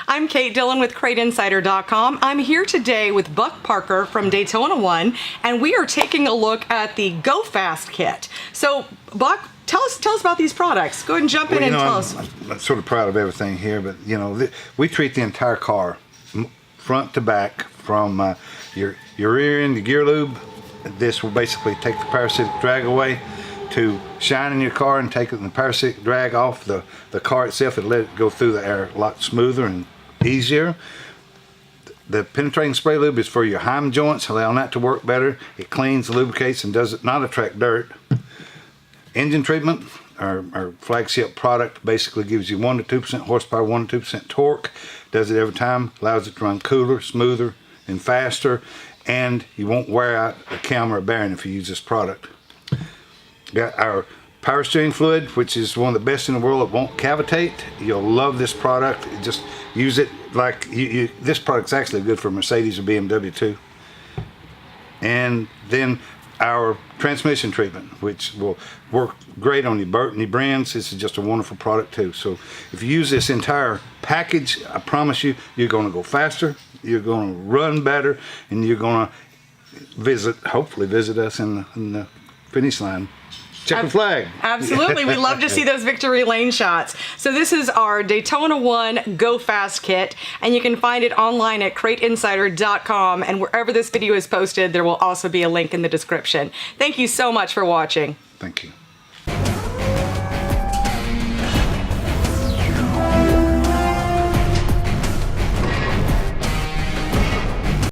I'm Kate Dillon with CrateInsider.com. I'm here today with Buck Parker from Daytona 1, and we are taking a look at the Go Fast kit. So, Buck, tell us about these products. Go ahead and jump in and tell us. I'm sort of proud of everything here, but we treat the entire car, front to back, from your rear end, the gear lube. This will basically take the parasitic drag away, to shining your car and taking the parasitic drag off the car itself and let it go through the air a lot smoother and easier. The penetrating spray lube is for your hind joints, allowing that to work better. It cleans, lubricates, and does not attract dirt. Engine treatment, our flagship product, basically gives you 1 to 2% horsepower, 1 to 2% torque. Does it every time, allows it to run cooler, smoother, and faster, and you won't wear out a camber or bearing if you use this product. Got our power steering fluid, which is one of the best in the world. It won't cavitate. You'll love this product. Just use it like this product's actually good for Mercedes or BMW too. And then our transmission treatment, which will work great on your Burton brands. This is just a wonderful product too. So if you use this entire package, I promise you, you're going to go faster, you're going to run better, and you're going to hopefully visit us in the finish line. Check the flag. Absolutely. We love to see those victory lane shots. So this is our Daytona 1 Go Fast kit, and you can find it online at CrateInsider.com, and wherever this video is posted, there will also be a link in the description. Thank you so much for watching. Thank you.